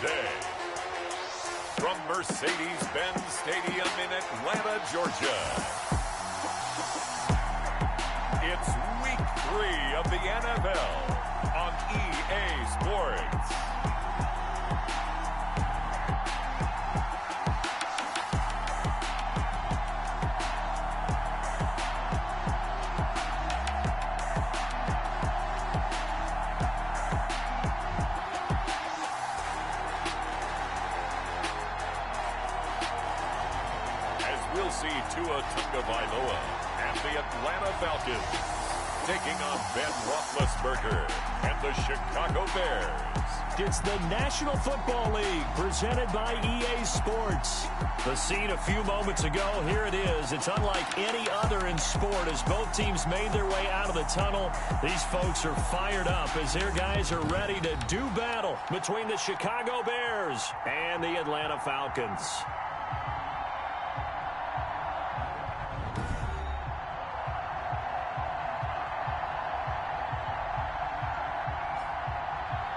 Thursday. From Mercedes-Benz Stadium in Atlanta, Georgia. It's Week 3 of the NFL on EA Sports. We'll see Tua Tagovailoa and the Atlanta Falcons taking on Ben Roethlisberger and the Chicago Bears. It's the National Football League presented by EA Sports. The scene a few moments ago, here it is. It's unlike any other in sport as both teams made their way out of the tunnel. These folks are fired up as their guys are ready to do battle between the Chicago Bears and the Atlanta Falcons.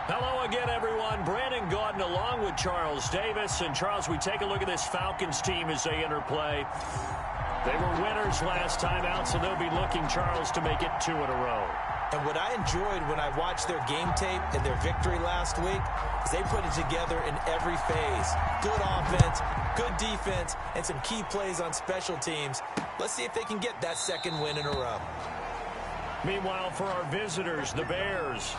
Hello again, everyone. Brandon Gaudin along with Charles Davis. And, Charles, we take a look at this Falcons team as they enter play. They were winners last time out, so they'll be looking, Charles, to make it 2 in a row. And what I enjoyed when I watched their game tape and their victory last week is they put it together in every phase. Good offense, good defense, and some key plays on special teams. Let's see if they can get that second win in a row. Meanwhile, for our visitors, the Bears,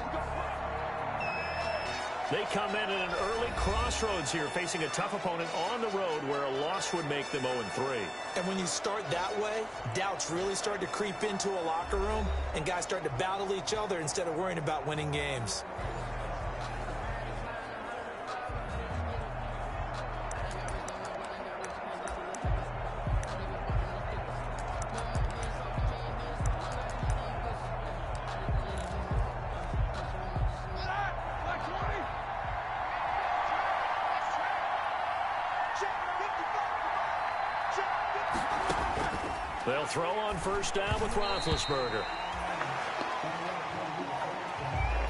they come in at an early crossroads here, facing a tough opponent on the road where a loss would make them 0-3. And when you start that way, doubts really start to creep into a locker room, and guys start to battle each other instead of worrying about winning games. They'll throw on first down with Roethlisberger.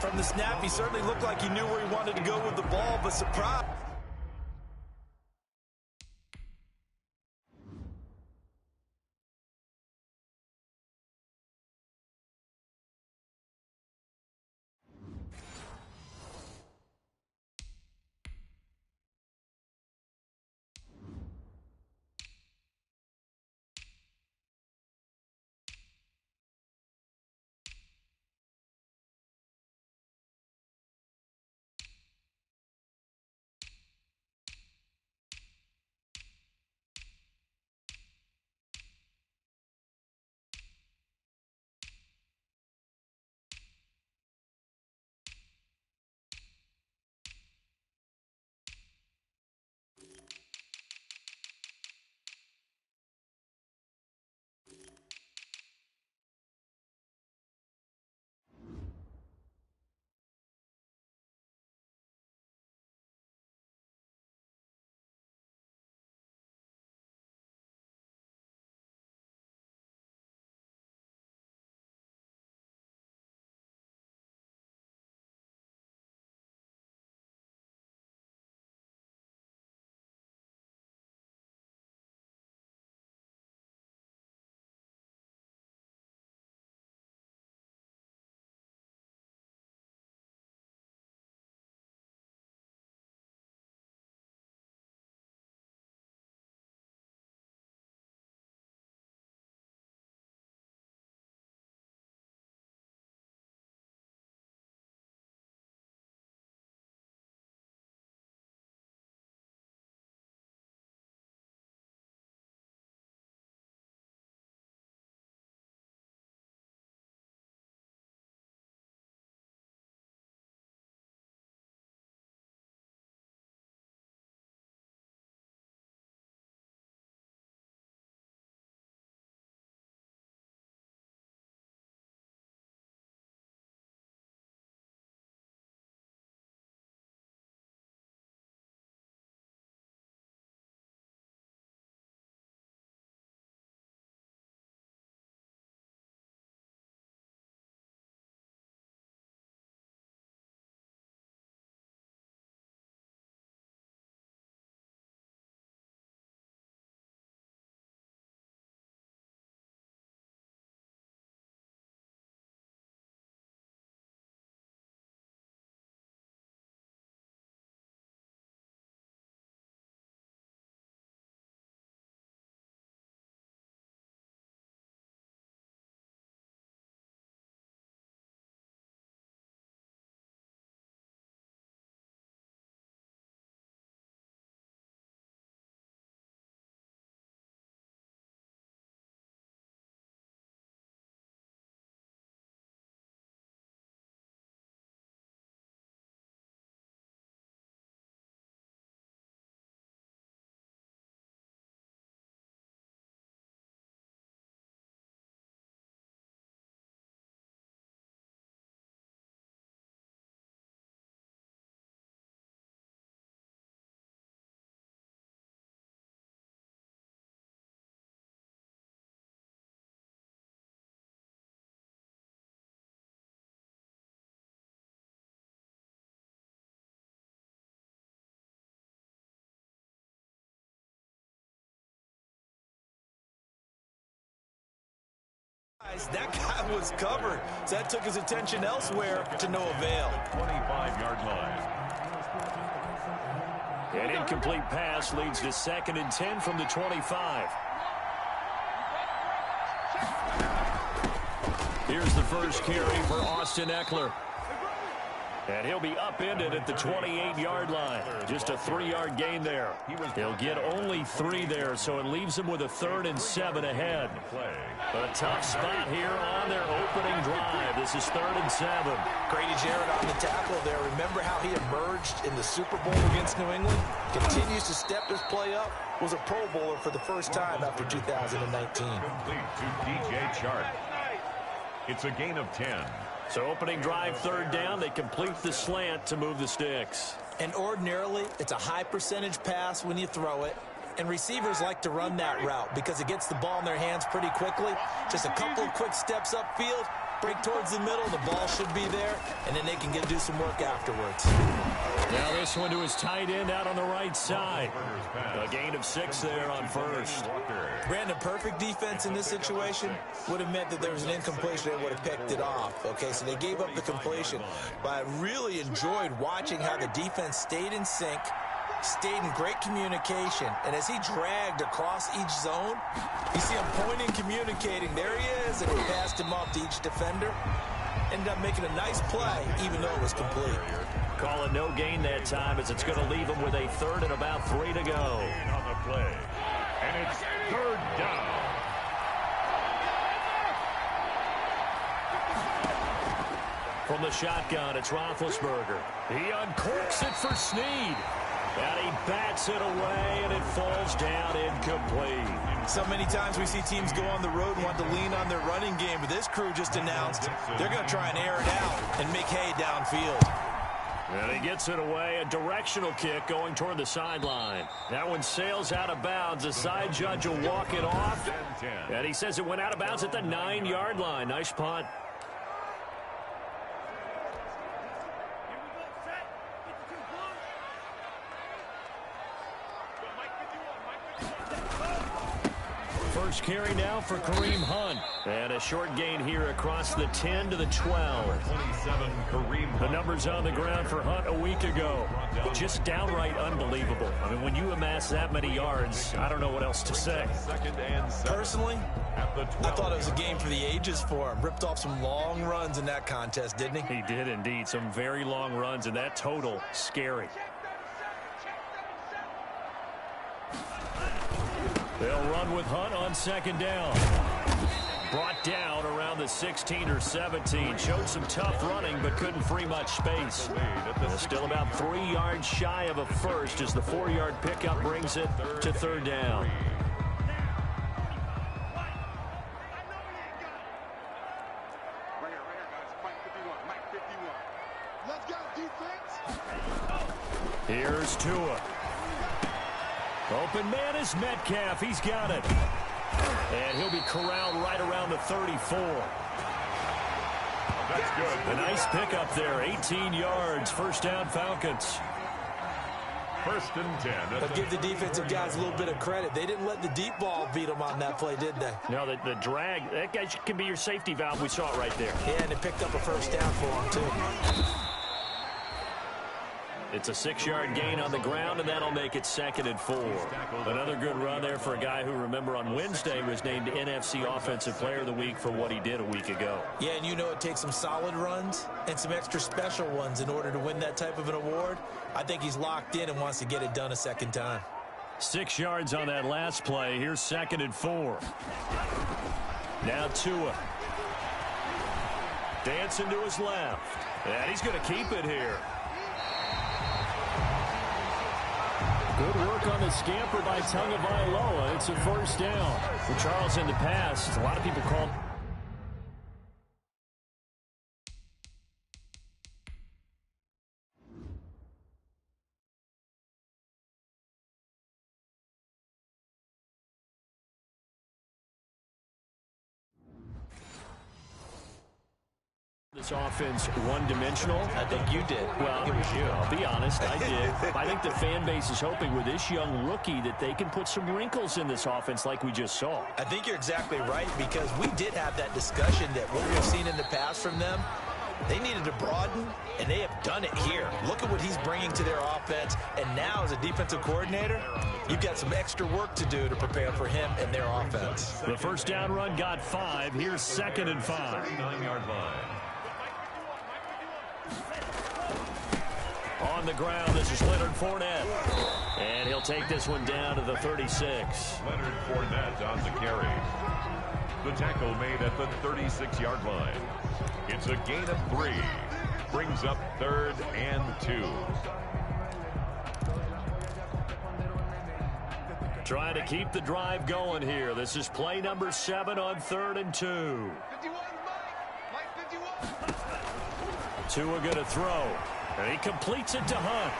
From the snap, he certainly looked like he knew where he wanted to go with the ball, but surprise. twice. That guy was covered. So that took his attention elsewhere to no avail. 25-yard line. An incomplete pass leads to 2nd and 10 from the 25. Here's the first carry for Austin Eckler. And he'll be upended at the 28-yard line. Just a 3-yard gain there. He'll get only 3 there, so it leaves him with a 3rd and 7 ahead. A tough spot here on their opening drive. This is 3rd and 7. Grady Jarrett on the tackle there. Remember how he emerged in the Super Bowl against New England? Continues to step his play up. Was a Pro Bowler for the first time after 2019. Complete to DJ Chark. It's a gain of 10. So opening drive, 3rd down. They complete the slant to move the sticks. And ordinarily, it's a high percentage pass when you throw it. And receivers like to run that route because it gets the ball in their hands pretty quickly. Just a couple of quick steps upfield, break towards the middle, the ball should be there, and then they can do some work afterwards. Now this one to his tight end out on the right side. A gain of 6 there on 1st. Brandon, perfect defense in this situation would have meant that there was an incompletion. They would have picked it off. Okay, so they gave up the completion. But I really enjoyed watching how the defense stayed in sync, stayed in great communication, and as he dragged across each zone, you see him pointing, communicating. There he is, and he passed him off to each defender. Ended up making a nice play, even though it was complete. Call it no gain that time, as it's going to leave him with a 3rd and about 3 to go. On the play. And it's 3rd down. From the shotgun, it's Roethlisberger. He uncorks it for Snead. And he bats it away, and it falls down incomplete. So many times we see teams go on the road and want to lean on their running game, but this crew just announced they're going to try and air it out and make hay downfield. And he gets it away, a directional kick going toward the sideline. That one sails out of bounds. The side judge will walk it off, and he says it went out of bounds at the 9-yard line. Nice punt. First carry now for Kareem Hunt. And a short gain here across the 10 to the 12. 27, Kareem Hunt. The numbers on the ground for Hunt a week ago. Just downright unbelievable. I mean, when you amass that many yards, I don't know what else to say. Personally, I thought it was a game for the ages for him. Ripped off some long runs in that contest, didn't he? He did indeed. Some very long runs, and that total, scary. They'll run with Hunt on 2nd down. Brought down around the 16 or 17. Showed some tough running, but couldn't free much space. Still about 3 yards shy of a first as the 4-yard pickup brings it to 3rd down. Here's Tua. Open man is Metcalf. He's got it. And he'll be corralled right around the 34. That's good. A nice pickup there. 18 yards. First down, Falcons. 1st and 10. But give the defensive guys a little bit of credit. They didn't let the deep ball beat them on that play, did they? No, the drag, that guy can be your safety valve. We saw it right there. Yeah, and it picked up a first down for them, too. It's a 6-yard gain on the ground, and that'll make it 2nd and 4. Another good run there for a guy who, remember, on Wednesday was named NFC Offensive Player of the Week for what he did a week ago. Yeah, and you know it takes some solid runs and some extra special ones in order to win that type of an award. I think he's locked in and wants to get it done a second time. 6 yards on that last play. Here's 2nd and 4. Now Tua. Dancing to his left. And he's going to keep it here. Good work on the scamper by Tagovailoa. It's a first down. For Charles in the past, a lot of people call the this offense one-dimensional? I think you did. Well, it was you. I'll be honest, I did. I think the fan base is hoping with this young rookie that they can put some wrinkles in this offense like we just saw. I think you're exactly right, because we did have that discussion that what we've seen in the past from them, they needed to broaden, and they have done it here. Look at what he's bringing to their offense, and now as a defensive coordinator, you've got some extra work to do to prepare for him and their offense. The first down run got 5. Here's 2nd and 5. 39-yard line. On the ground, this is Leonard Fournette. And he'll take this one down to the 36. Leonard Fournette on the carry. The tackle made at the 36-yard line. It's a gain of 3. Brings up 3rd and 2. Trying to keep the drive going here. This is play number 7 on 3rd and 2. Tua going to throw. And he completes it to Hunt.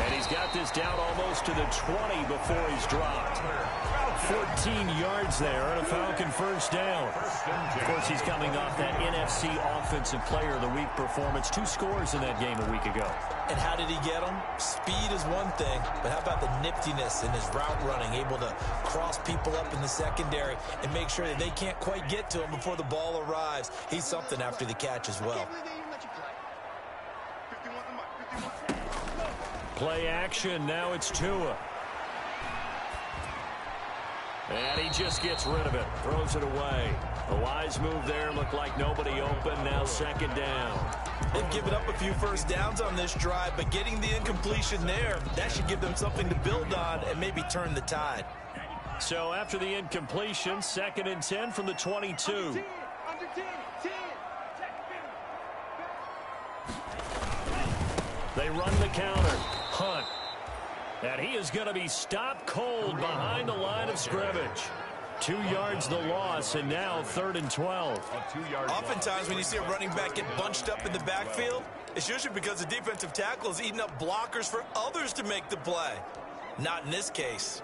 And he's got this down almost to the 20 before he's dropped. 14 yards there and a Falcon first down. Of course, he's coming off that NFC Offensive Player of the Week performance. 2 scores in that game a week ago. And how did he get them? Speed is one thing, but how about the niftiness in his route running, able to cross people up in the secondary and make sure that they can't quite get to him before the ball arrives. He's something after the catch as well. Play action. Now it's Tua. And he just gets rid of it. Throws it away. A wise move there. Looked like nobody open. Now 2nd down. They've given up a few first downs on this drive, but getting the incompletion there, that should give them something to build on and maybe turn the tide. So after the incompletion, 2nd and 10 from the 22. They run the counter. Hunt. And he is going to be stopped cold behind the line of scrimmage. 2 yards the loss, and now 3rd and 12. Oftentimes when you see a running back get bunched up in the backfield, it's usually because the defensive tackle is eating up blockers for others to make the play. Not in this case.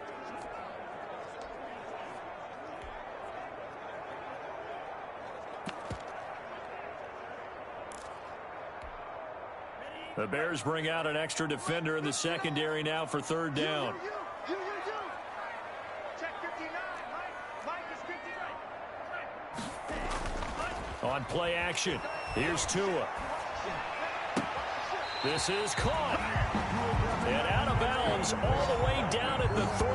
The Bears bring out an extra defender in the secondary now for 3rd down. On play action, here's Tua. This is caught. And out of bounds all the way down at the 3.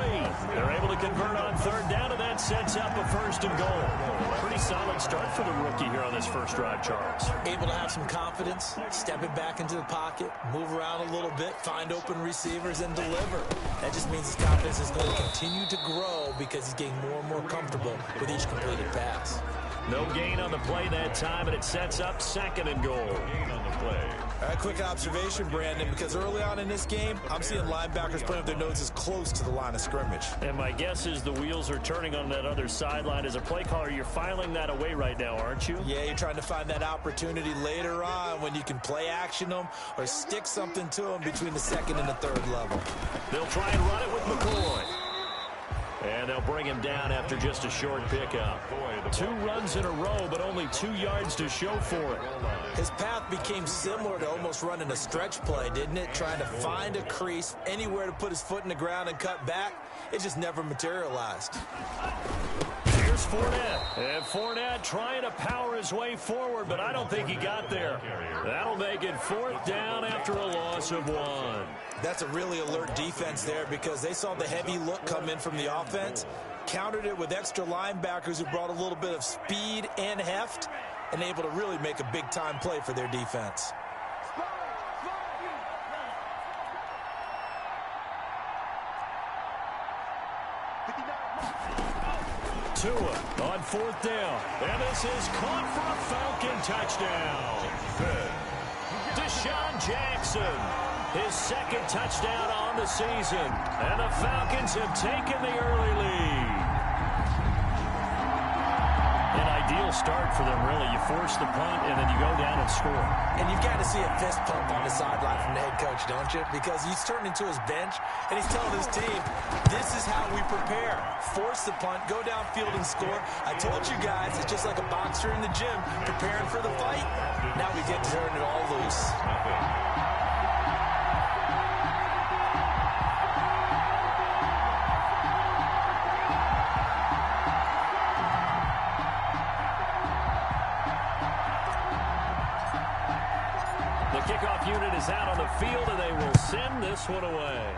They're able to convert on 3rd down, and that sets up a 1st and goal. Pretty solid start for the rookie here on this first drive, Charles. Able to have some confidence, stepping back into the pocket, move around a little bit, find open receivers, and deliver. That just means his confidence is going to continue to grow because he's getting more and more comfortable with each completed pass. No gain on the play that time, and it sets up 2nd and goal. Gain on the play. All right, quick observation, Brandon, because early on in this game, I'm seeing linebackers putting up their noses close to the line of scrimmage. And my guess is the wheels are turning on that other sideline. As a play caller, you're filing that away right now, aren't you? Yeah, you're trying to find that opportunity later on when you can play action them or stick something to them between the 2nd and the 3rd level. They'll try and run it with McCoy. And they'll bring him down after just a short pickup. 2 runs in a row, but only 2 yards to show for it. His path became similar to almost running a stretch play, didn't it? Trying to find a crease, anywhere to put his foot in the ground and cut back. It just never materialized. Here's Fournette. And Fournette trying to power his way forward, but I don't think he got there. That'll make it 4th down after a loss of 1. That's a really alert defense there because they saw the heavy look come in from the offense, countered it with extra linebackers who brought a little bit of speed and heft, and able to really make a big-time play for their defense. Tua on 4th down. And this is caught for a Falcon touchdown. Deshaun Jackson, his 2nd touchdown on the season. And the Falcons have taken the early lead. An ideal start for them, really. You force the punt, and then you go down final score. And you've got to see a fist pump on the sideline from the head coach, don't you? Because he's turned into his bench, and he's telling his team, this is how we prepare. Force the punt, go downfield and score. I told you guys, it's just like a boxer in the gym preparing for the fight. Now we get to turn it all loose. Kickoff unit is out on the field, and they will send this one away.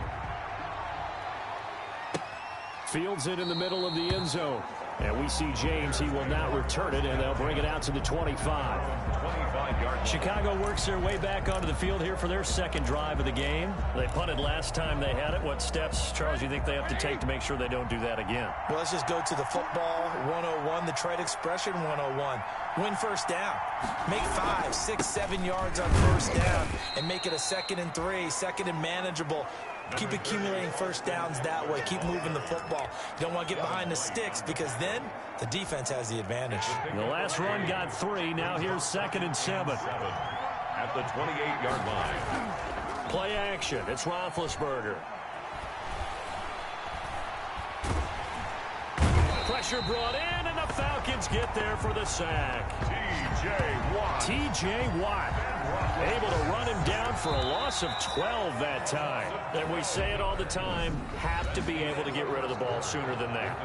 Fields it in the middle of the end zone. And we see James. He will not return it, and they'll bring it out to the 25. Chicago works their way back onto the field here for their second drive of the game. They punted last time they had it. What steps, Charles, you think they have to take to make sure they don't do that again? Well, let's just go to the football 101, the trade expression 101. Win first down. Make 5, 6, 7 yards on first down and make it a 2nd and 3, 2nd and manageable. Keep accumulating first downs that way. Keep moving the football. You don't want to get behind the sticks because then the defense has the advantage. The last run got 3. Now here's 2nd and 7. At the 28-yard line. Play action. It's Roethlisberger. Pressure brought in, and the Falcons get there for the sack. T.J. Watt able to run him down for a loss of 12 that time. And we say it all the time, have to be able to get rid of the ball sooner than that.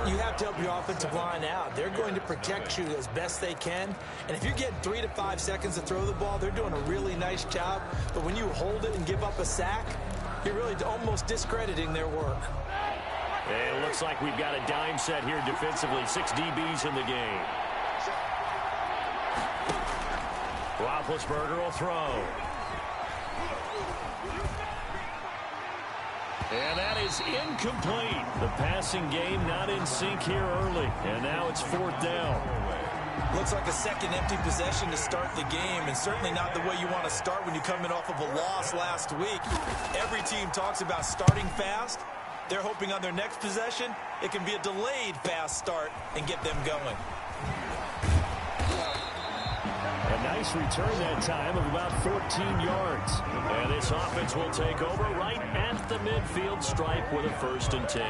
You have to help your offensive line out. They're going to protect you as best they can. And if you're getting 3 to 5 seconds to throw the ball, they're doing a really nice job. But when you hold it and give up a sack, you're really almost discrediting their work. And it looks like we've got a dime set here defensively. 6 DBs in the game. Roethlisberger will throw. And that is incomplete. The passing game not in sync here early. And now it's 4th down. Looks like a second empty possession to start the game, and certainly not the way you want to start when you're coming off of a loss last week. Every team talks about starting fast. They're hoping on their next possession, it can be a delayed fast start and get them going. A nice return that time of about 14 yards. And this offense will take over right at the midfield stripe with a 1st and 10.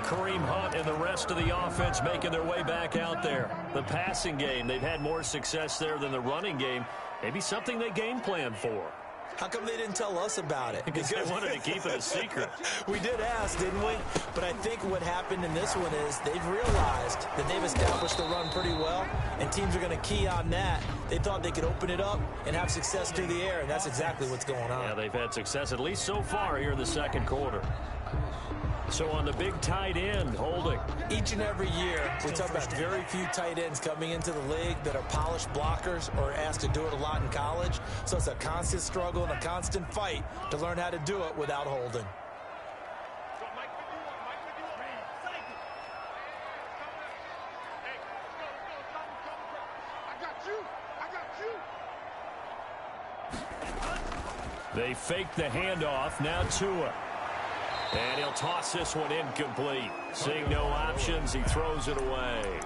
Kareem Hunt and the rest of the offense making their way back out there. The passing game, they've had more success there than the running game. Maybe something they game plan for. How come they didn't tell us about it? Because they wanted to keep it a secret. We did ask, didn't we? But I think what happened in this one is they've realized that they've established the run pretty well, and teams are going to key on that. They thought they could open it up and have success through the air, and that's exactly what's going on. Yeah, they've had success at least so far here in the second quarter. So on the big tight end, holding. Each and every year, we talk about very few tight ends coming into the league that are polished blockers or asked to do it a lot in college. So it's a constant struggle and a constant fight to learn how to do it without holding. They fake the handoff. Now Tua. And he'll toss this one incomplete. Seeing no options, he throws it away.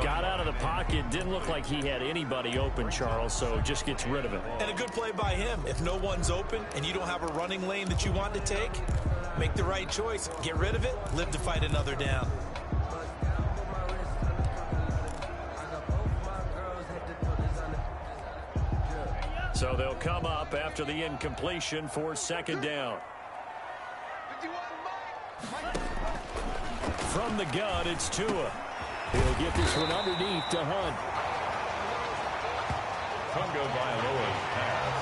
Got out of the pocket. Didn't look like he had anybody open, Charles, so just gets rid of it. And a good play by him. If no one's open and you don't have a running lane that you want to take, make the right choice. Get rid of it. Live to fight another down. So they'll come up after the incompletion for 2nd down. From the gun, it's Tua. He'll get this one underneath to Hunt. Tungo Bailoa's pass.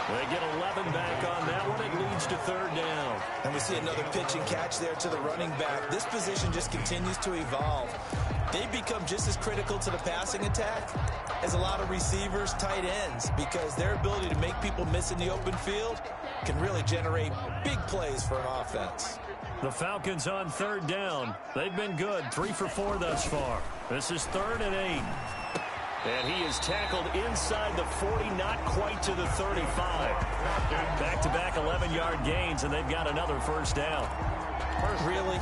They get 11 back on that one. It leads to 3rd down. And we see another pitch and catch there to the running back. This position just continues to evolve. They become just as critical to the passing attack as a lot of receivers, tight ends, because their ability to make people miss in the open field can really generate big plays for an offense. The Falcons on 3rd down. They've been good, 3 for 4 thus far. This is 3rd and 8. And he is tackled inside the 40, not quite to the 35. Back-to-back 11-yard gains, and they've got another 1st down. Really?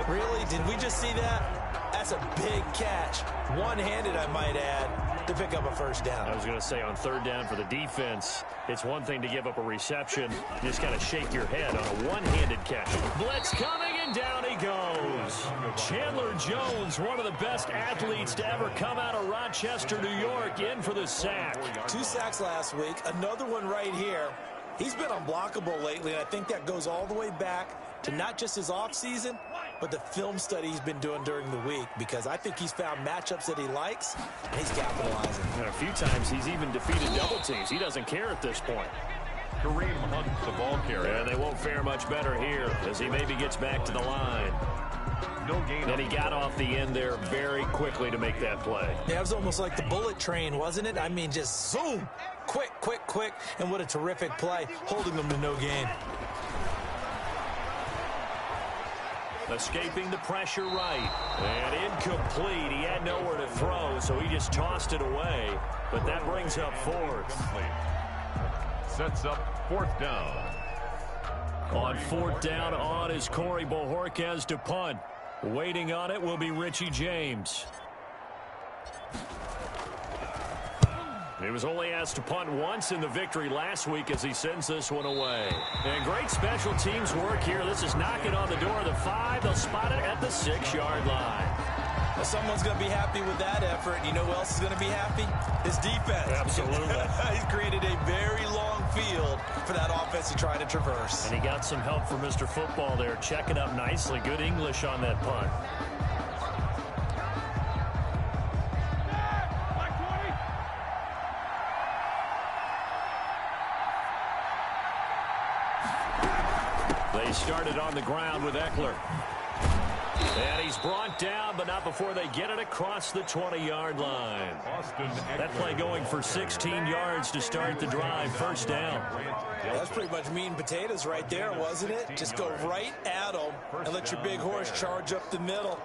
Really? Did we just see that? That's a big catch. One-handed, I might add. to pick up a first down. I was going to say on third down for the defense, it's one thing to give up a reception. You just got to shake your head on a one-handed catch. Blitz coming, and down he goes. Chandler Jones, one of the best athletes to ever come out of Rochester, New York, in for the sack. 2 sacks last week, another one right here. He's been unblockable lately, and I think that goes all the way back to not just his offseason, but the film study he's been doing during the week, because I think he's found matchups that he likes, and he's capitalizing. And a few times he's even defeated double teams. He doesn't care at this point. Kareem Hunt, the ball carrier. And they won't fare much better here as he maybe gets back to the line. No gain. And he got off the end there very quickly to make that play. Yeah, it was almost like the bullet train, wasn't it? I mean, just zoom, quick, quick, quick, and what a terrific play, holding them to no gain. Escaping the pressure right. And incomplete. He had nowhere to throw, so he just tossed it away. But that brings up fourth. Sets up fourth down. On fourth down on is Corey Bojorquez to punt. Waiting on it will be Richie James. He was only asked to punt once in the victory last week as he sends this one away. And great special teams work here. This is knocking on the door of the 5. They'll spot it at the 6-yard line. Well, someone's going to be happy with that effort. You know who else is going to be happy? His defense. Absolutely. He's created a very long field for that offense to try to traverse. And he got some help from Mr. Football there, checking up nicely. Good English on that punt. They started on the ground with Eckler. And he's brought down, but not before they get it across the 20-yard line. That play going for 16 yards to start the drive. First down. That's pretty much meat and potatoes right there, wasn't it? Just go right at them and let your big horse charge up the middle.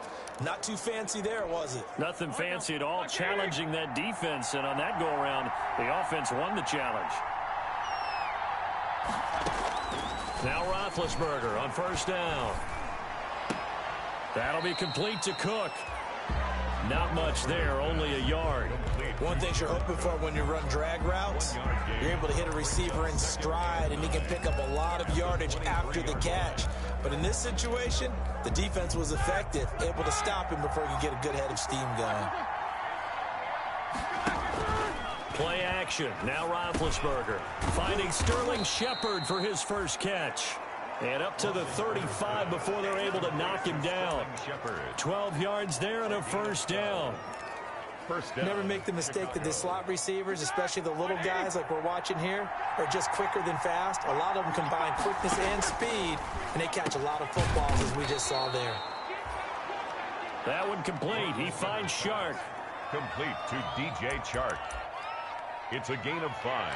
Not too fancy there, was it? Nothing fancy at all, challenging that defense. And on that go-around, the offense won the challenge. Now Roethlisberger on first down. That'll be complete to Cook. Not much there, only a yard. One thing you're hoping for when you run drag routes, you're able to hit a receiver in stride, and he can pick up a lot of yardage after the catch. But in this situation, the defense was effective, able to stop him before he could get a good head of steam going. Play action. Now Roethlisberger finding Sterling Shepard for his first catch. And up to the 35 before they're able to knock him down. 12 yards there and a first down. Never make the mistake that the slot receivers, especially the little guys like we're watching here, are just quicker than fast. A lot of them combine quickness and speed, and they catch a lot of footballs, as we just saw there. That one complete. He finds Shark. Complete to DJ Chark. It's a gain of 5.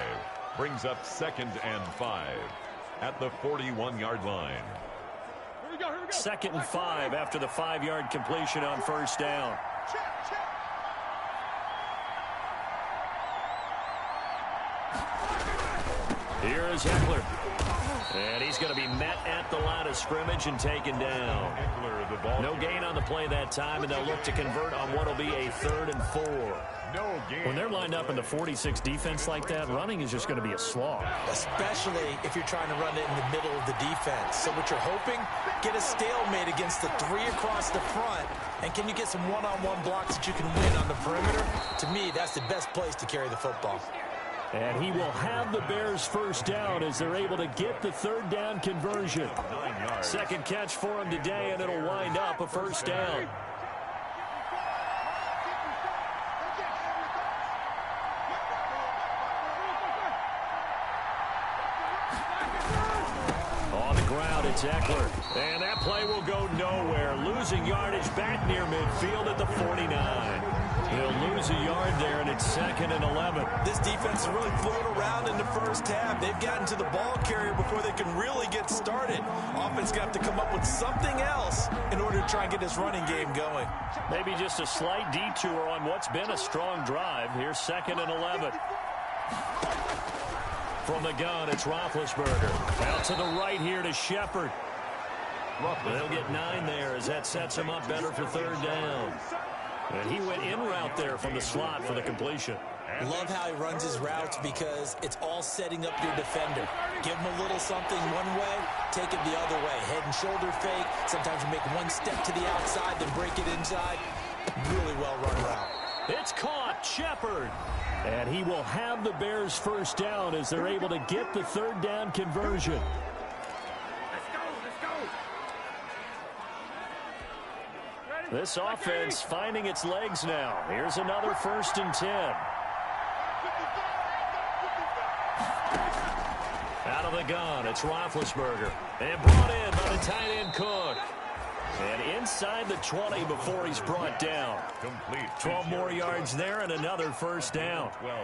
Brings up 2nd and 5 at the 41-yard line. 2nd and 5 after the 5-yard completion on first down. Here is Eckler. And he's going to be met at the line of scrimmage and taken down. No gain on the play that time, and they'll look to convert on what will be a 3rd and 4. When they're lined up in the 46 defense like that, running is just going to be a slog. Especially if you're trying to run it in the middle of the defense. So what you're hoping, get a stalemate against the 3 across the front, and can you get some one-on-one blocks that you can win on the perimeter? To me, that's the best place to carry the football. And he will have the Bears first down as they're able to get the 3rd down conversion. 2nd catch for him today, and it'll wind up a first down. On the ground, it's Eckler. And that play will go nowhere. Losing yardage back near midfield at the 49. He'll lose a yard there, and it's 2nd and 11. This defense is really fluid around in the first half. They've gotten to the ball carrier before they can really get started. Offense got to come up with something else in order to try and get this running game going. Maybe just a slight detour on what's been a strong drive. Here's 2nd and 11. From the gun, it's Roethlisberger. Out to the right here to Shepard. They'll get 9 there as that sets him up better for 3rd down. And he went in route there from the slot for the completion. Love how he runs his routes because it's all setting up your defender. Give him a little something one way, take it the other way. Head and shoulder fake. Sometimes you make one step to the outside, then break it inside. Really well run route. It's caught. Shepard. And he will have the Bears first down as they're able to get the third down conversion. This offense finding its legs now. Here's another 1st and 10. Out of the gun, it's Roethlisberger. And brought in by the tight end Cook. And inside the 20 before he's brought down. Complete. 12 more yards there and another first down. 12.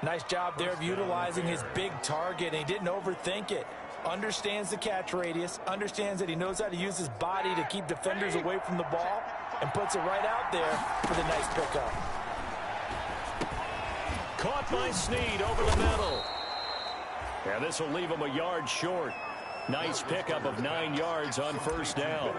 Nice job there of utilizing his big target. And he didn't overthink it. Understands the catch radius. Understands that he knows how to use his body to keep defenders away from the ball. And puts it right out there for the nice pickup. Caught by Snead over the middle. And this will leave him a yard short. Nice pickup of 9 yards on first down.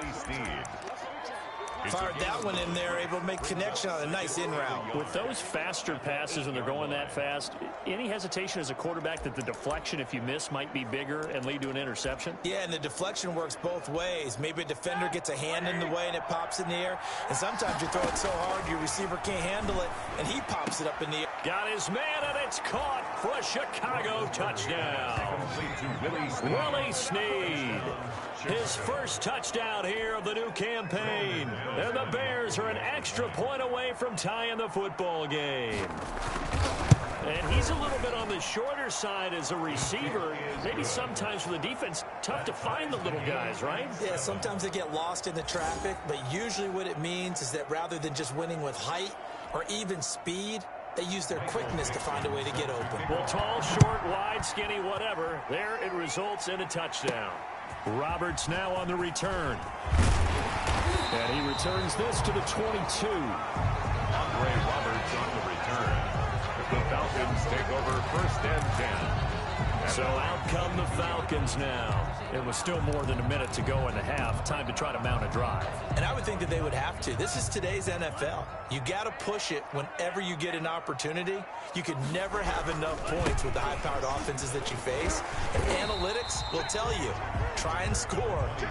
Fired that one in there, able to make connection on a nice in route. With those faster passes and they're going that fast, any hesitation as a quarterback that the deflection, if you miss, might be bigger and lead to an interception? Yeah, and the deflection works both ways. Maybe a defender gets a hand in the way and it pops in the air. And sometimes you throw it so hard your receiver can't handle it, and he pops it up in the air. Got his man, and it's caught for a Chicago touchdown. Willie Snead. His first touchdown here of the new campaign. And the Bears are an extra point away from tying the football game. And he's a little bit on the shorter side as a receiver. Maybe sometimes for the defense, tough to find the little guys, right? Yeah, sometimes they get lost in the traffic, but usually what it means is that rather than just winning with height or even speed, they use their quickness to find a way to get open. Well, tall, short, wide, skinny, whatever. There it results in a touchdown. Roberts now on the return. And he returns this to the 22. Andre Roberts on the return. The Falcons take over 1st and 10. So out come the Falcons now. It was still more than a minute to go in the half. Time to try to mount a drive. And I would think that they would have to. This is today's NFL. You got to push it whenever you get an opportunity. You could never have enough points with the high-powered offenses that you face. And analytics will tell you, try and score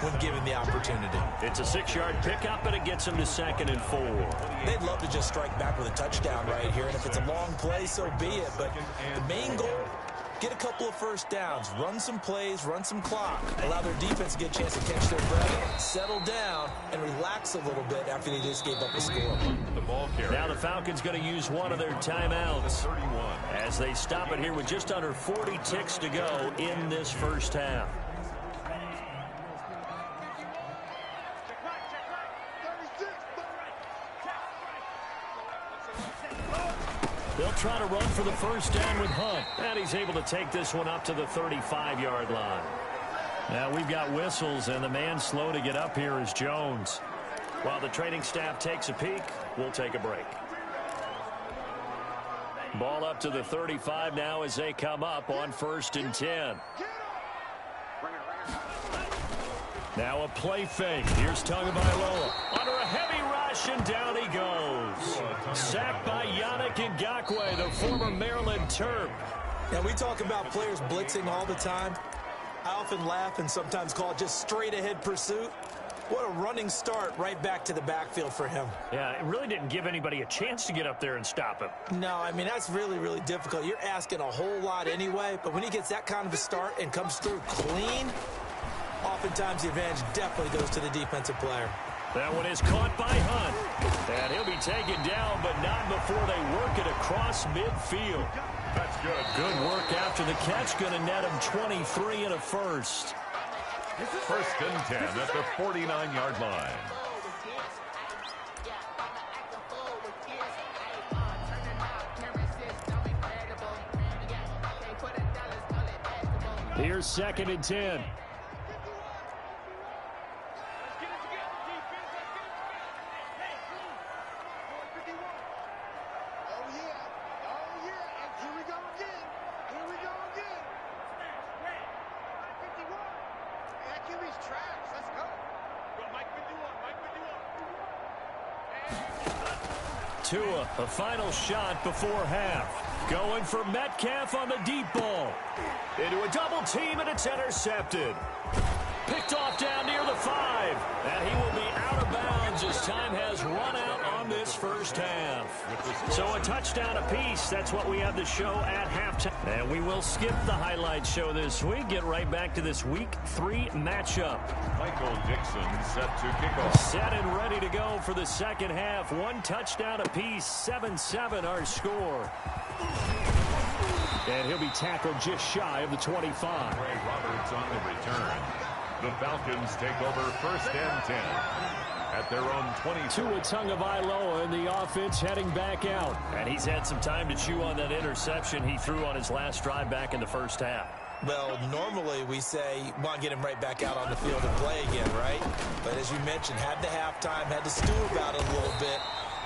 when given the opportunity. It's a 6-yard pickup, and it gets them to 2nd and 4. They'd love to just strike back with a touchdown right here. And if it's a long play, so be it. But the main goal, get a couple of first downs, run some plays, run some clock, allow their defense to get a chance to catch their breath, settle down, and relax a little bit after they just gave up a score. The ball carrier. Now the Falcons going to use one of their timeouts 31. as they stop it here with just under 40 ticks to go in this first half. They'll try to run for the first down with Hunt. And he's able to take this one up to the 35-yard line. Now we've got whistles, and the man slow to get up here is Jones. While the training staff takes a peek, we'll take a break. Ball up to the 35 now as they come up on 1st and 10. Now a play fake. Here's Tagovailoa under a heavy rush, and down he goes. Sacked by Yannick Ngakoue, the former Maryland Terp. Now, we talk about players blitzing all the time. I often laugh and sometimes call it just straight-ahead pursuit. What a running start right back to the backfield for him. Yeah, it really didn't give anybody a chance to get up there and stop him. No, I mean, that's really, really difficult. You're asking a whole lot anyway, but when he gets that kind of a start and comes through clean, oftentimes the advantage definitely goes to the defensive player. That one is caught by Hunt. And he'll be taken down, but not before they work it across midfield. That's good. Good work after the catch. Going to net him 23 and a first. 1st and 10 at the 49-yard line. Here's 2nd and 10. Tua, a final shot before half. Going for Metcalf on the deep ball. Into a double team, and it's intercepted. Picked off down near the 5. And he will be out of bounds as time has run out on this first half. So a touchdown apiece. That's what we have to show at halftime. And we will skip the highlight show this week. Get right back to this Week 3 matchup. Michael Dixon set to kick off. Set and ready to go for the second half. One touchdown apiece. 7-7 our score. And he'll be tackled just shy of the 25. Ray Roberts on the return. The Falcons take over 1st and 10 at their own 22. Tua Tagovailoa in the offense heading back out. And he's had some time to chew on that interception he threw on his last drive back in the first half. Well, normally we say you want to get him right back out on the field and play again, right? But as you mentioned, had the halftime, had to stew about it a little bit.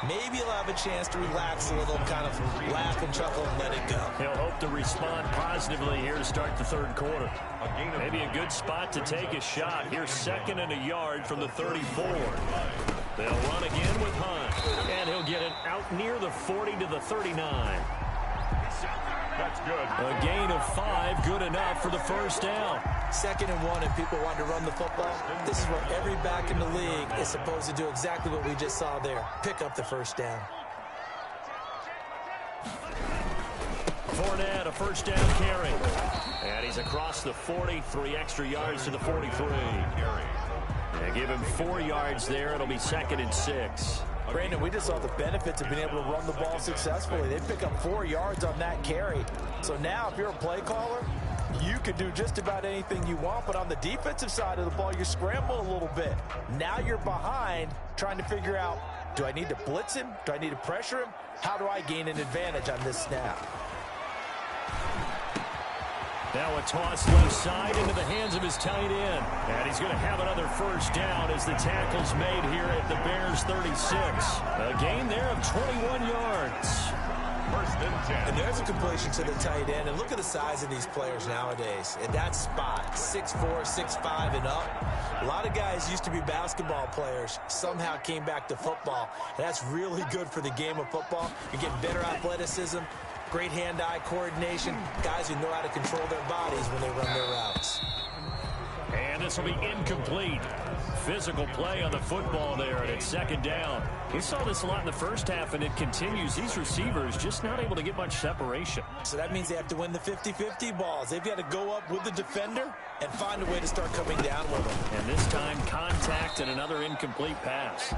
Maybe he'll have a chance to relax a little, kind of laugh and chuckle and let it go. He'll hope to respond positively here to start the third quarter. Maybe a good spot to take a shot. Here's 2nd and a yard from the 34. They'll run again with Hunt. And he'll get it out near the 40 to the 39. That's good. A gain of 5, good enough for the first down. 2nd and 1, and people want to run the football. This is where every back in the league is supposed to do exactly what we just saw there. Pick up the first down. Fournette, a first down carry. And he's across the 40, 3 extra yards to the 43. They give him 4 yards there. It'll be 2nd and 6. Brandon, we just saw the benefits of being able to run the ball successfully. They pick up 4 yards on that carry. So now if you're a play caller, you can do just about anything you want, but on the defensive side of the ball, you scramble a little bit. Now you're behind trying to figure out, do I need to blitz him? Do I need to pressure him? How do I gain an advantage on this snap? Now a toss left side into the hands of his tight end. And he's going to have another first down as the tackle's made here at the Bears 36. A gain there of 21 yards. 1st and 10. And there's a completion to the tight end. And look at the size of these players nowadays. In that spot, 6'4", 6'5", and up. A lot of guys used to be basketball players, somehow came back to football. And that's really good for the game of football. You're getting better athleticism, great hand-eye coordination, guys who know how to control their bodies when they run their routes. And this will be incomplete. Physical play on the football there, and it's 2nd down. We saw this a lot in the first half, and it continues. These receivers just not able to get much separation. So that means they have to win the 50-50 balls. They've got to go up with the defender and find a way to start coming down with them. And this time, contact and another incomplete pass.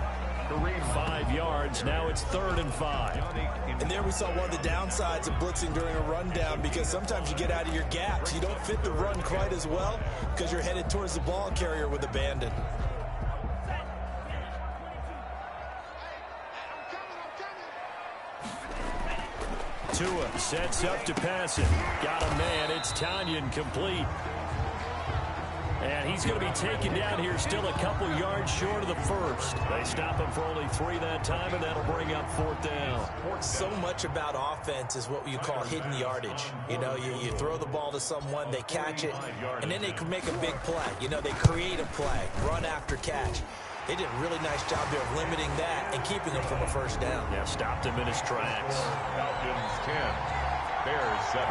5 yards. Now it's 3rd and 5. And there we saw one of the downsides of blitzing during a rundown, because sometimes you get out of your gaps. You don't fit the run quite as well because you're headed towards the ball carrier with abandon. Tua sets up to pass it. Got a man. It's Tanyan, complete. And he's going to be taken down here, still a couple yards short of the first. They stop him for only 3 that time, and that'll bring up 4th down. So much about offense is what you call hidden yardage. You know, you throw the ball to someone, they catch it, and then they can make a big play. You know, they create a play, run after catch. They did a really nice job there of limiting that and keeping him from a first down. Yeah, stopped him in his tracks. Falcons 10, Bears 7.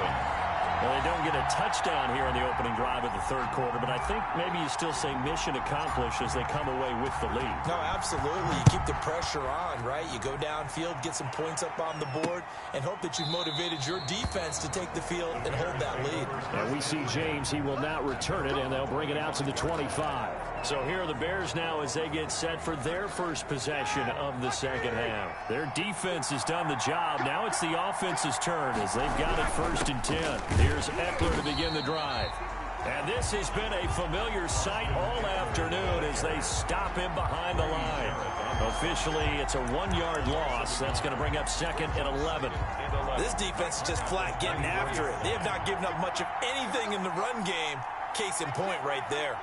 Well, they don't get a touchdown here on the opening drive of the third quarter, but I think maybe you still say mission accomplished as they come away with the lead. No, absolutely. You keep the pressure on, right? You go downfield, get some points up on the board, and hope that you've motivated your defense to take the field and hold that lead. And we see James. He will not return it, and they'll bring it out to the 25. So here are the Bears now as they get set for their first possession of the second half. Their defense has done the job. Now it's the offense's turn as they've got it 1st and 10. Here's Eckler to begin the drive. And this has been a familiar sight all afternoon as they stop him behind the line. Officially, it's a 1-yard loss. That's going to bring up 2nd and 11. This defense is just flat getting after it. They have not given up much of anything in the run game. Case in point right there.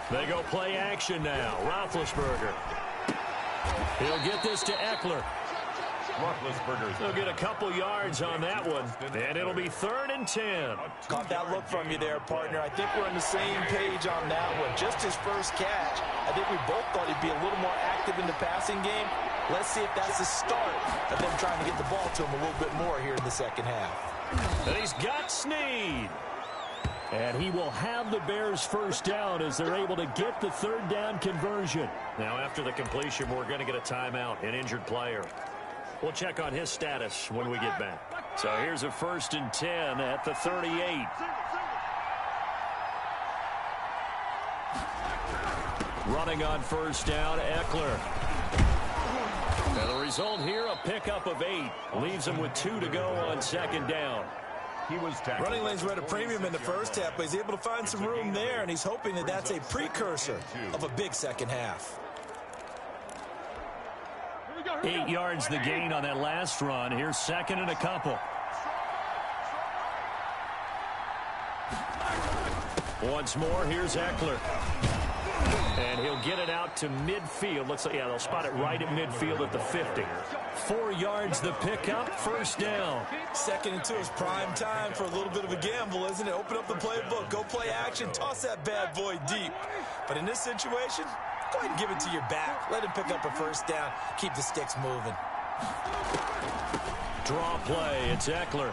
They go play action now. Roethlisberger. He'll get this to Eckler. They'll get a couple yards on that one, and it'll be 3rd and 10. Caught that look from you there, partner. I think we're on the same page on that one. Just his first catch. I think we both thought he'd be a little more active in the passing game. Let's see if that's the start of them trying to get the ball to him a little bit more here in the second half. And he's got Snead. And he will have the Bears first down as they're able to get the third down conversion. Now after the completion, we're going to get a timeout, an injured player. We'll check on his status when we get back. So here's a 1st and 10 at the 38. Running on first down, Eckler. And the result here, a pickup of 8. Leaves him with 2 to go on second down. He was tackled. Running lanes were at a premium in the first half, but he's able to find some room there, and he's hoping that that's a precursor of a big second half. 8 yards the gain on that last run. Here's 2nd and a couple. Once more, here's Eckler. And he'll get it out to midfield. Looks like, yeah, they'll spot it right at midfield at the 50. 4 yards the pickup, first down. 2nd and 2 is prime time for a little bit of a gamble, isn't it? Open up the playbook, go play action, toss that bad boy deep. But in this situation, go ahead and give it to your back. Let him pick up a first down. Keep the sticks moving. Draw play. It's Eckler.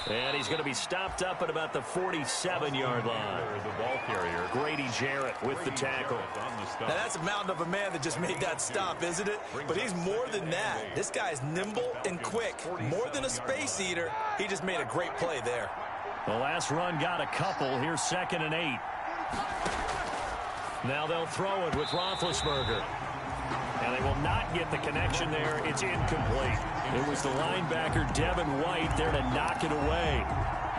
And he's going to be stopped up at about the 47-yard line. The ball carrier, Grady Jarrett with the tackle. Now that's a mountain of a man that just made that stop, isn't it? But he's more than that. This guy is nimble and quick. More than a space eater. He just made a great play there. The last run got a couple. Here's 2nd and 8. Now they'll throw it with Roethlisberger. And they will not get the connection there. It's incomplete. It was the linebacker, Devin White, there to knock it away.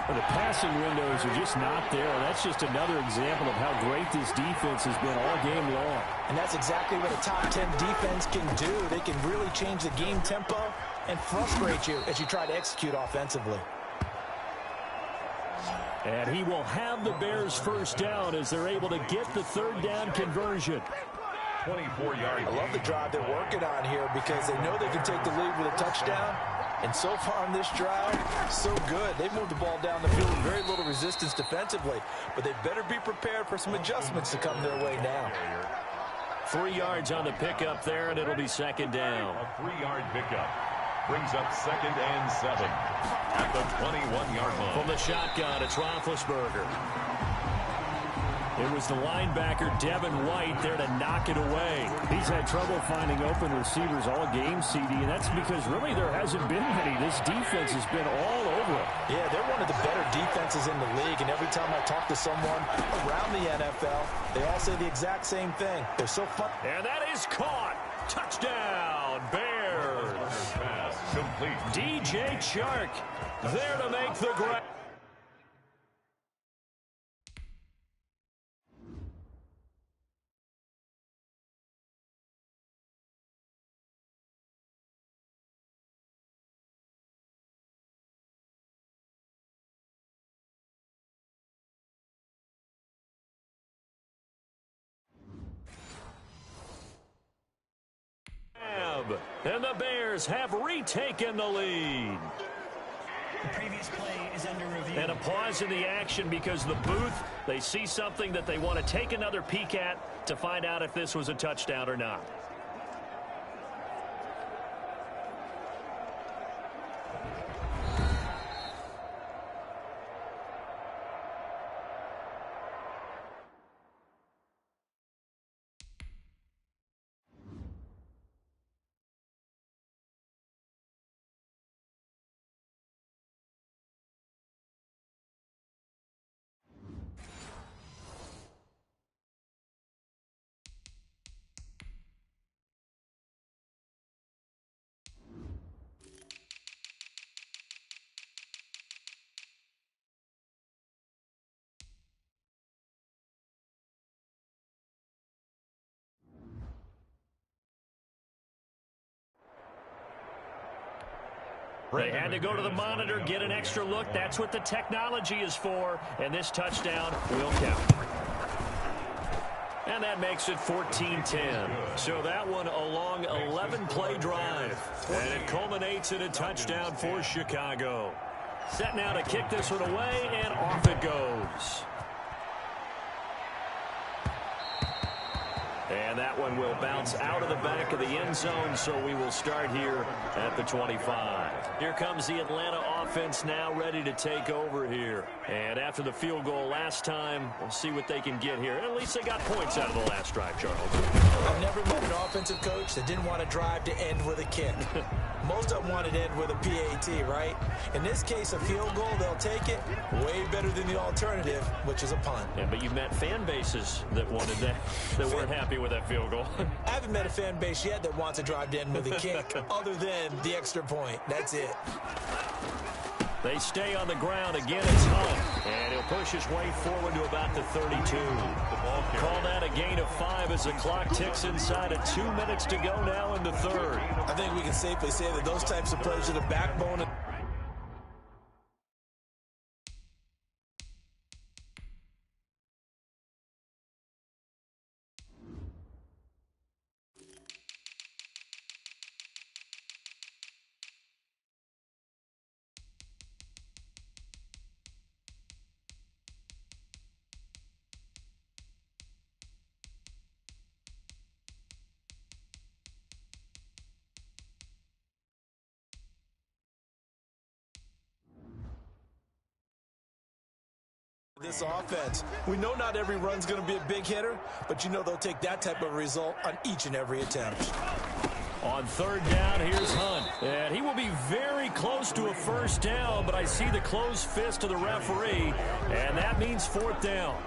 Well, the passing windows are just not there. That's just another example of how great this defense has been all game long. And that's exactly what a top 10 defense can do. They can really change the game tempo and frustrate you as you try to execute offensively. And he will have the Bears first down as they're able to get the third down conversion. 24-yard. I love the drive they're working on here because they know they can take the lead with a touchdown. And so far in this drive, so good. They've moved the ball down the field with very little resistance defensively. But they better be prepared for some adjustments to come their way now. 3 yards on the pickup there, and it'll be second down. A 3-yard pickup brings up 2nd and 7 at the 21-yard line. From the shotgun, it's Roethlisberger. It was the linebacker, Devin White, there to knock it away. He's had trouble finding open receivers all game, CD, and that's because really there hasn't been many. This defense has been all over it. Yeah, they're one of the better defenses in the league, and every time I talk to someone around the NFL, they all say the exact same thing. They're so fun. And that is caught. Touchdown, Bears. Pass complete. DJ Chark there to make the grab. And the Bears have retaken the lead. The previous play is under review. And a pause in the action because the booth, they see something that they want to take another peek at to find out if this was a touchdown or not. They had to go to the monitor, get an extra look. That's what the technology is for. And this touchdown will count. And that makes it 14-10. So that one a long 11-play drive. And it culminates in a touchdown for Chicago. Set now to kick this one away, and off it goes. And that one will bounce out of the back of the end zone, so we will start here at the 25. Here comes the Atlanta offense now ready to take over here. And after the field goal last time, we'll see what they can get here. At least they got points out of the last drive, Charles. I've never met an offensive coach that didn't want to drive to end with a kick. Most of them wanted to end with a PAT, right? In this case, a field goal, they'll take it. Way better than the alternative, which is a punt. Yeah, but you met fan bases that wanted that, that weren't happy with that field goal. I haven't met a fan base yet that wants to drive to end with a kick other than the extra point. That's it. They stay on the ground. Again, it's Hunt. And he'll push his way forward to about the 32. Call that a gain of 5 as the clock ticks inside of 2 minutes to go now in the third. I think we can safely say that those types of plays are the backbone of this offense. We know not every run's going to be a big hitter, but you know they'll take that type of result on each and every attempt. On third down, here's Hunt. And he will be very close to a first down, but I see the closed fist of the referee, and that means fourth down.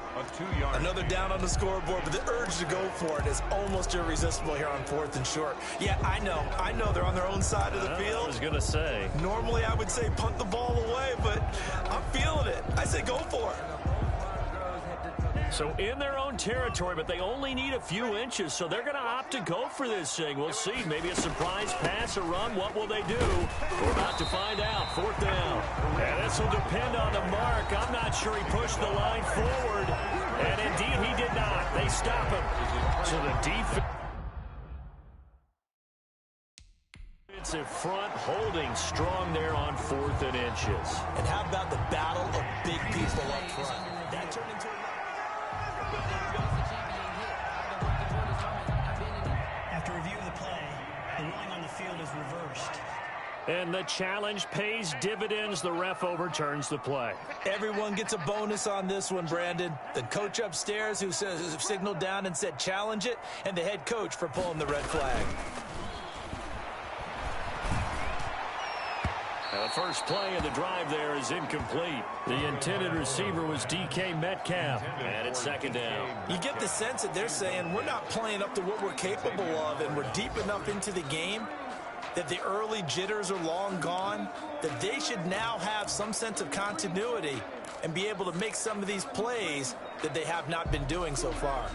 Another down on the scoreboard, but the urge to go for it is almost irresistible here on 4th and short. Yeah, I know they're on their own side of the field. I was going to say. Normally I would say punt the ball away, but I'm feeling it. I say go for it. So in their own territory, but they only need a few inches, so they're going to opt to go for this thing. We'll see. Maybe a surprise pass or run. What will they do? We're about to find out. Fourth down. And this will depend on the mark. I'm not sure he pushed the line forward. And indeed, he did not. They stop him. So the defense in front, holding strong there on 4th and inches. And how about the battle of big people up front? That turned into After review of the play, the ruling on the field is reversed. And the challenge pays dividends. The ref overturns the play. Everyone gets a bonus on this one, Brandon. The coach upstairs who signaled down and said challenge it, and the head coach for pulling the red flag. Now the first play of the drive there is incomplete. The intended receiver was DK Metcalf, and it's second down. You get the sense that they're saying we're not playing up to what we're capable of, and we're deep enough into the game that the early jitters are long gone, that they should now have some sense of continuity and be able to make some of these plays that they have not been doing so far.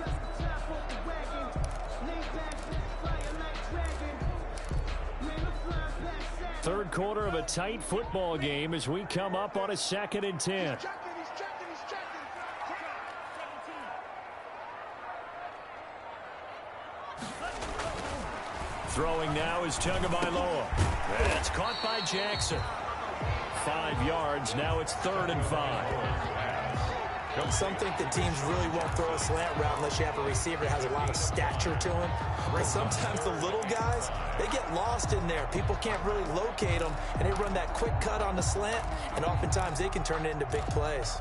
Third quarter of a tight football game as we come up on a 2nd and 10. Throwing now is Tagovailoa. That's caught by Jackson. 5 yards. Now it's 3rd and 5. Some think that teams really won't throw a slant route unless you have a receiver that has a lot of stature to him. But sometimes the little guys, they get lost in there. People can't really locate them, and they run that quick cut on the slant, and oftentimes they can turn it into big plays.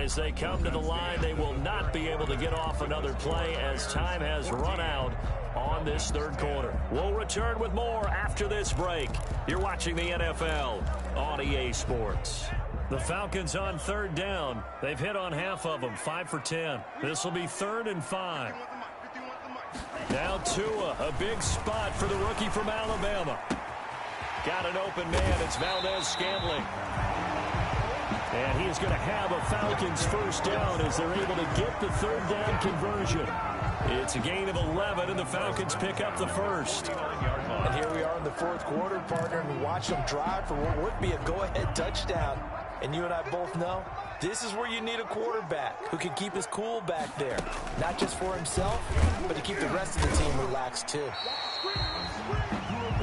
As they come to the line, they will not be able to get off another play as time has run out on this third quarter. We'll return with more after this break. You're watching the NFL on EA Sports. The Falcons on third down. They've hit on half of them, 5 for 10. This will be 3rd and 5. Now Tua, a big spot for the rookie from Alabama. Got an open man. It's Valdez-Scantling. And he is going to have a Falcons first down as they're able to get the third down conversion. It's a gain of 11, and the Falcons pick up the first. And here we are in the 4th quarter, partner, and watch them drive for what would be a go-ahead touchdown. And you and I both know this is where you need a quarterback who can keep his cool back there. Not just for himself, but to keep the rest of the team relaxed too.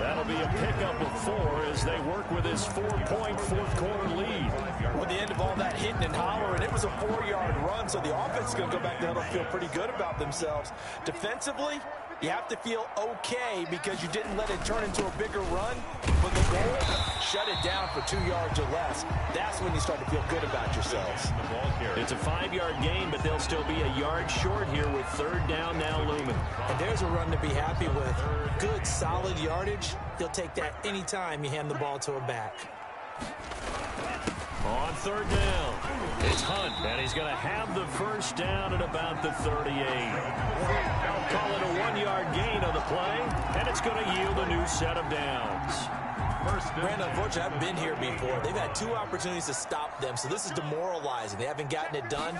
That'll be a pickup of 4 as they work with his 4-point fourth-quarter lead. With the end of all that hitting and hollering, it was a 4-yard run, so the offense is going to go back there and feel pretty good about themselves. Defensively, you have to feel okay because you didn't let it turn into a bigger run, but the goal, shut it down for 2 yards or less. That's when you start to feel good about yourselves. It's a 5-yard gain, but they'll still be a yard short here with 3rd down now looming. And there's a run to be happy with. Good, solid yardage. He'll take that anytime you hand the ball to a back. On 3rd down, it's Hunt, and he's going to have the first down at about the 38. Call it a 1-yard gain on the play, and it's going to yield a new set of downs. Brandon, unfortunately, I've been here before. They've had 2 opportunities to stop them, so this is demoralizing. They haven't gotten it done.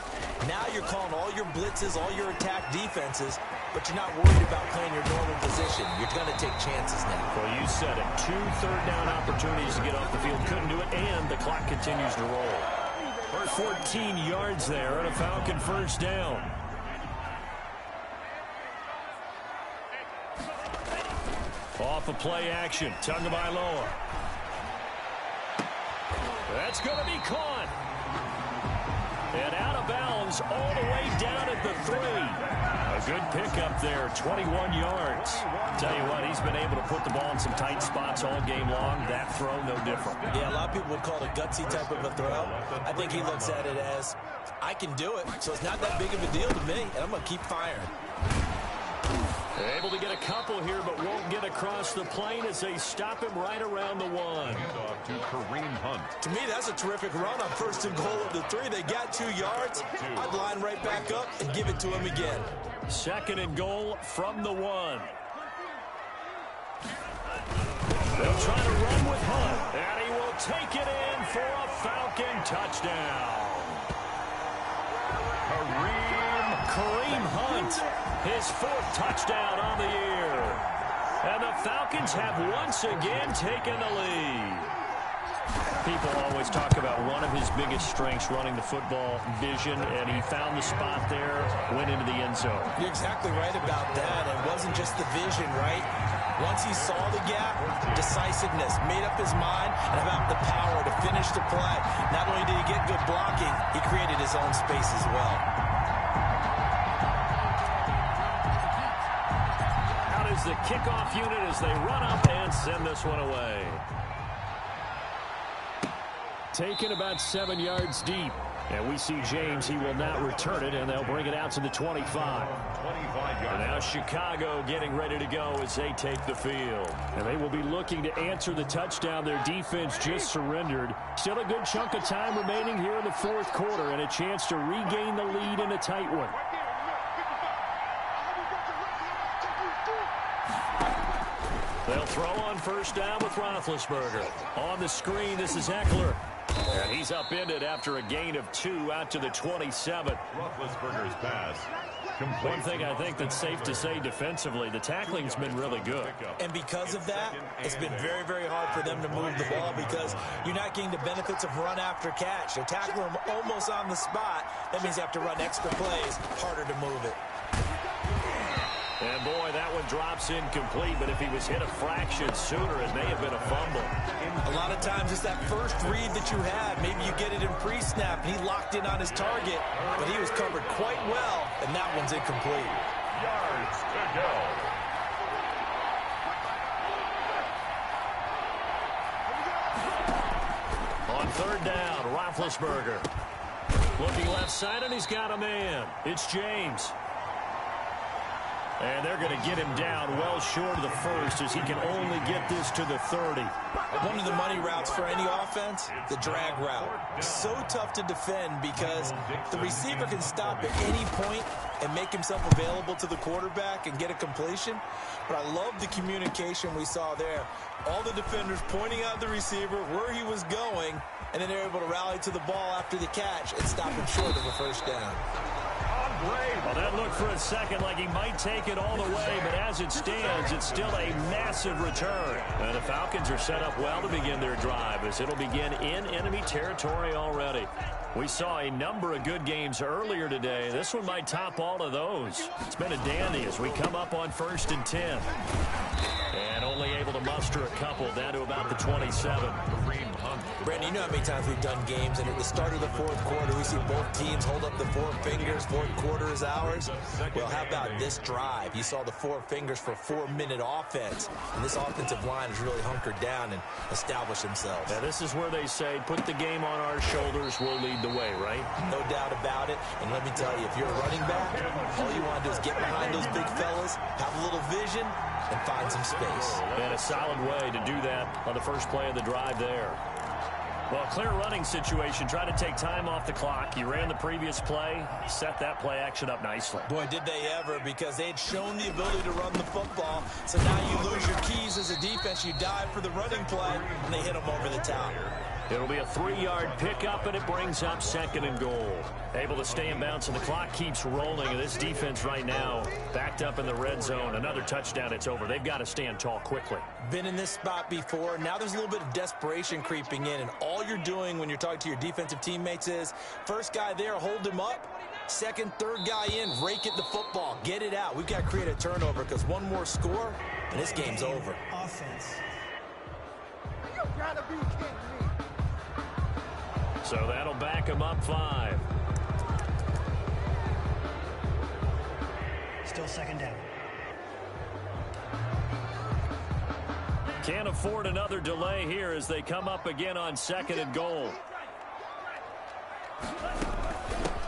Now you're calling all your blitzes, all your attack defenses, but you're not worried about playing your normal position. You're going to take chances now. Well, you said it. 2 third-down opportunities to get off the field. Couldn't do it, and the clock continues to roll. 14 yards there and a Falcon first down. Off of play action. Tagovailoa. That's going to be caught. And out of bounds all the way down at the 3. A good pickup there, 21 yards. Tell you what, he's been able to put the ball in some tight spots all game long. That throw, no different. Yeah, a lot of people would call it a gutsy type of a throw. I think he looks at it as, I can do it, so it's not that big of a deal to me, and I'm going to keep firing. They're able to get a couple here, but won't get across the plane as they stop him right around the 1. Handoff to Kareem Hunt. To me, that's a terrific run on 1st and goal of the 3. They got 2 yards. I'd line right back up and give it to him again. 2nd and goal from the 1. They'll try to run with Hunt, and he will take it in for a Falcon touchdown. Kareem Hunt, his 4th touchdown on the year. And the Falcons have once again taken the lead. People always talk about one of his biggest strengths, running the football, vision, and he found the spot there, went into the end zone. You're exactly right about that. It wasn't just the vision, right? Once he saw the gap, decisiveness, made up his mind, and about the power to finish the play. Not only did he get good blocking, he created his own space as well. Out is the kickoff unit as they run up and send this one away. Taken about 7 yards deep. And we see James, he will not return it, and they'll bring it out to the 25. 25 yards. And now Chicago getting ready to go as they take the field. And they will be looking to answer the touchdown. Their defense just surrendered. Still a good chunk of time remaining here in the 4th quarter, and a chance to regain the lead in a tight one. They'll throw on 1st down with Roethlisberger. On the screen, this is Eckler. And he's upended after a gain of 2 out to the 27. Roethlisberger's pass. One thing I think that's safe to say defensively, the tackling's been really good. And because of that, it's been very, very hard for them to move the ball because you're not getting the benefits of run after catch. They're tackling them almost on the spot. That means you have to run extra plays, harder to move it. And boy, that one drops incomplete, but if he was hit a fraction sooner, it may have been a fumble. A lot of times it's that first read that you had. Maybe you get it in pre-snap, and he locked in on his target, but he was covered quite well, and that one's incomplete. Yards to go. On 3rd down, Roethlisberger. Looking left side, and he's got a man. It's James. And they're going to get him down well short of the 1st as he can only get this to the 30. One of the money routes for any offense, the drag route. So tough to defend because the receiver can stop at any point and make himself available to the quarterback and get a completion. But I love the communication we saw there. All the defenders pointing out the receiver, where he was going, and then they're able to rally to the ball after the catch and stop him short of a 1st down. Well, that looked for a second like he might take it all the way, but as it stands, it's still a massive return. And the Falcons are set up well to begin their drive as it'll begin in enemy territory already. We saw a number of good games earlier today. This one might top all of those. It's been a dandy as we come up on 1st and 10. And only able to muster a couple, down to about the 27. Brandon, you know how many times we've done games, and at the start of the fourth quarter, we see both teams hold up the four fingers, fourth quarter is ours. Well, how about this drive? You saw the four fingers for 4-minute offense, and this offensive line has really hunkered down and established themselves. Now, this is where they say, put the game on our shoulders, we'll lead the way, right? No doubt about it, and let me tell you, if you're a running back, all you want to do is get behind those big fellas, have a little vision, and find some space. And a solid way to do that on the first play of the drive there. Well, clear running situation. Try to take time off the clock. You ran the previous play, set that play action up nicely. Boy, did they ever, because they had shown the ability to run the football. So now you lose your keys as a defense. You dive for the running play, and they hit them over the top. It'll be a 3-yard pickup, and it brings up 2nd and goal. Able to stay in bounds, and the clock keeps rolling. And this defense right now backed up in the red zone. Another touchdown, it's over. They've got to stand tall quickly. Been in this spot before. Now there's a little bit of desperation creeping in, and all you're doing when you're talking to your defensive teammates is, first guy there, hold him up. Second, third guy in, rake at the football. Get it out. We've got to create a turnover, because one more score, and this game's over. Offense. You gotta be kidding me. So that'll back him up 5. Still 2nd down. Can't afford another delay here as they come up again on 2nd and goal.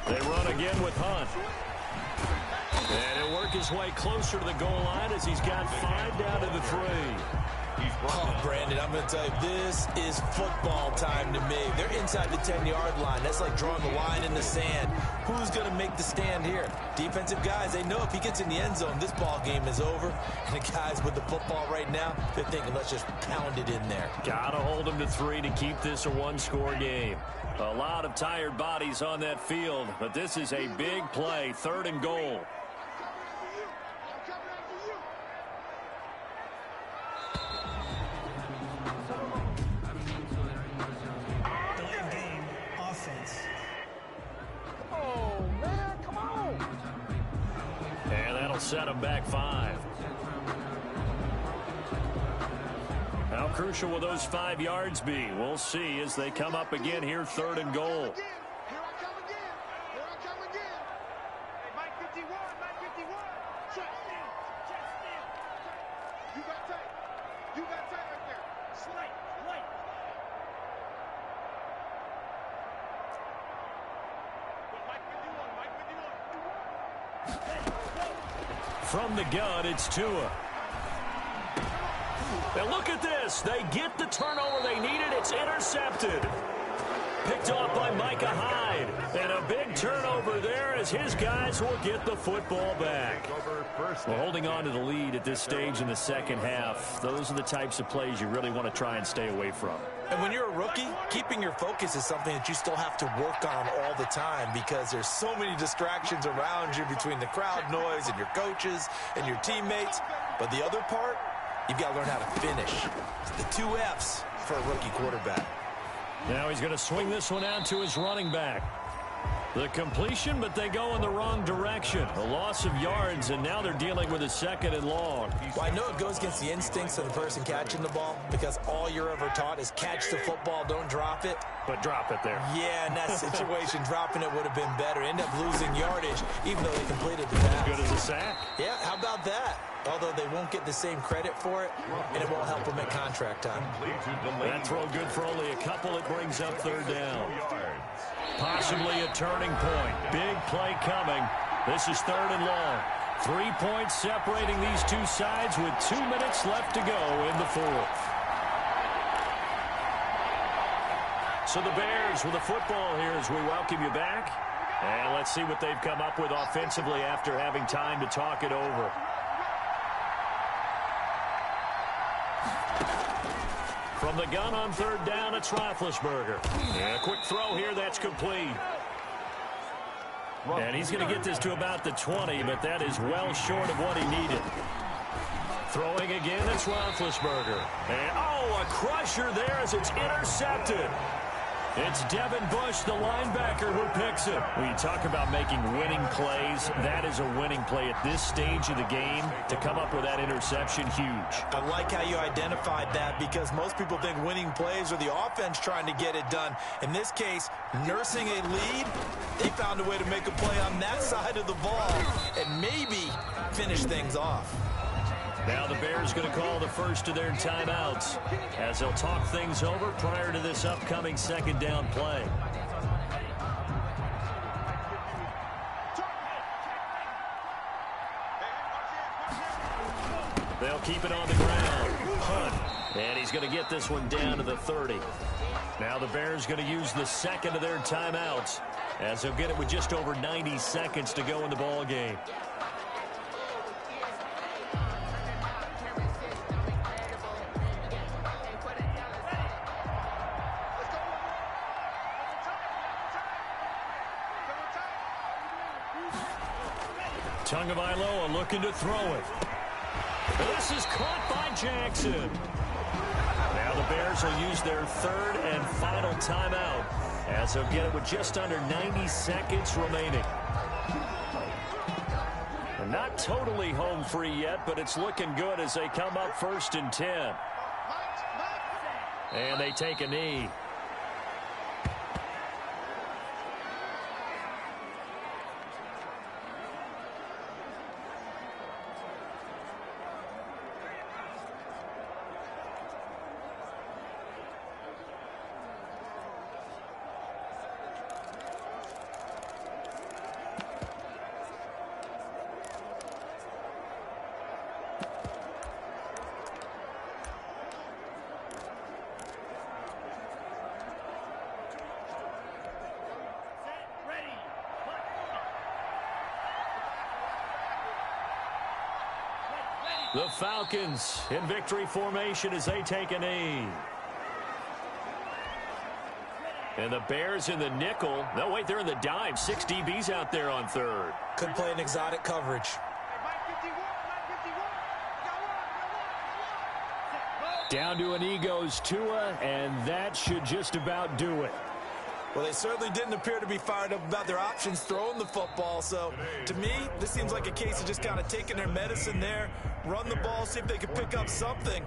They run again with Hunt. And he'll work his way closer to the goal line as he's got 5 down to the 3. Oh, Brandon, I'm going to tell you, this is football time to me. They're inside the 10-yard line. That's like drawing the line in the sand. Who's going to make the stand here? Defensive guys, they know if he gets in the end zone, this ball game is over. And the guys with the football right now, they're thinking, let's just pound it in there. Got to hold him to 3 to keep this a one-score game. A lot of tired bodies on that field, but this is a big play, 3rd and goal. Set him back 5. How crucial will those 5 yards be? We'll see as they come up again here, 3rd and goal. Here I come again. Here I come again. Hey, Mike 51, Mike 51. Check still. Check still. You got tight. You got tight right there. Slight. Mike 51, Mike 51. From the gun, it's Tua. Now look at this. They get the turnover they needed. It's intercepted. Picked off by Micah Hyde. And a big turnover there as his guys will get the football back. Well, holding on to the lead at this stage in the second half, those are the types of plays you really want to try and stay away from. And when you're a rookie, keeping your focus is something that you still have to work on all the time, because there's so many distractions around you between the crowd noise and your coaches and your teammates. But the other part, you've got to learn how to finish. The 2 F's for a rookie quarterback. Now he's going to swing this one out to his running back. The completion, but they go in the wrong direction. A loss of yards, and now they're dealing with a 2nd and long. Well, I know it goes against the instincts of the person catching the ball, because all you're ever taught is catch the football, don't drop it. But drop it there. Yeah, in that situation, dropping it would have been better. End up losing yardage, even though they completed the pass. Good as a sack. Yeah, how about that? Although they won't get the same credit for it, and it won't help them at contract time. That throw good for only a couple. It brings up 3rd down. Possibly a turning point. Big play coming. This is 3rd and long. 3 points separating these two sides with 2 minutes left to go in the 4th. So the Bears with the football here as we welcome you back. And let's see what they've come up with offensively after having time to talk it over. From the gun on 3rd down, it's Roethlisberger. And a quick throw here, that's complete. And he's going to get this to about the 20, but that is well short of what he needed. Throwing again, it's Roethlisberger. And, oh, a crusher there as it's intercepted. It's Devin Bush, the linebacker, who picks it. When you talk about making winning plays, that is a winning play at this stage of the game. To come up with that interception, huge. I like how you identified that, because most people think winning plays are the offense trying to get it done. In this case, nursing a lead, they found a way to make a play on that side of the ball and maybe finish things off. Now the Bears going to call the first of their timeouts as they'll talk things over prior to this upcoming second down play. They'll keep it on the ground. Hunt. And he's going to get this one down to the 30. Now the Bears going to use the second of their timeouts as they'll get it with just over 90 seconds to go in the ball game. Tagovailoa looking to throw it. This is caught by Jackson. Now the Bears will use their third and final timeout as they'll get it with just under 90 seconds remaining. They're not totally home free yet, but it's looking good as they come up 1st and 10. And they take a knee. The Falcons in victory formation as they take a knee. And the Bears in the nickel. No, wait, they're in the dime. 6 DBs out there on third. Could play an exotic coverage. Down to a knee goes Tua, and that should just about do it. Well, they certainly didn't appear to be fired up about their options throwing the football. So, to me, this seems like a case of just kind of taking their medicine there, run the ball, see if they could pick up something.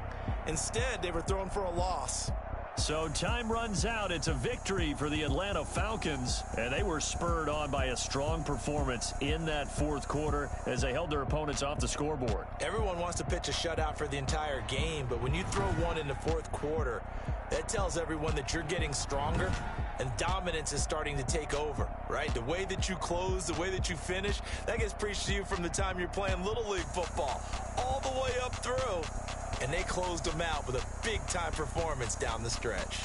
Instead, they were throwing for a loss. So time runs out. It's a victory for the Atlanta Falcons, and they were spurred on by a strong performance in that fourth quarter as they held their opponents off the scoreboard. Everyone wants to pitch a shutout for the entire game, but when you throw one in the fourth quarter, that tells everyone that you're getting stronger and dominance is starting to take over, right? The way that you close, the way that you finish, that gets preached to you from the time you're playing Little League football all the way up through. And they closed them out with a big-time performance down the stretch.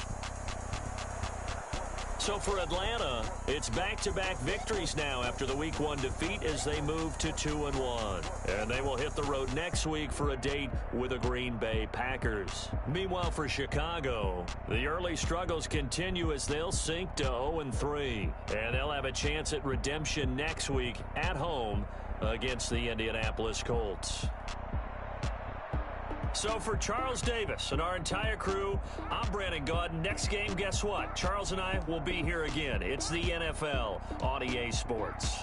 So for Atlanta, it's back-to-back victories now after the Week 1 defeat as they move to 2-1. And they will hit the road next week for a date with the Green Bay Packers. Meanwhile, for Chicago, the early struggles continue as they'll sink to 0-3. And they'll have a chance at redemption next week at home against the Indianapolis Colts. So for Charles Davis and our entire crew, I'm Brandon Gaudin. Next game, guess what? Charles and I will be here again. It's the NFL on EA Sports.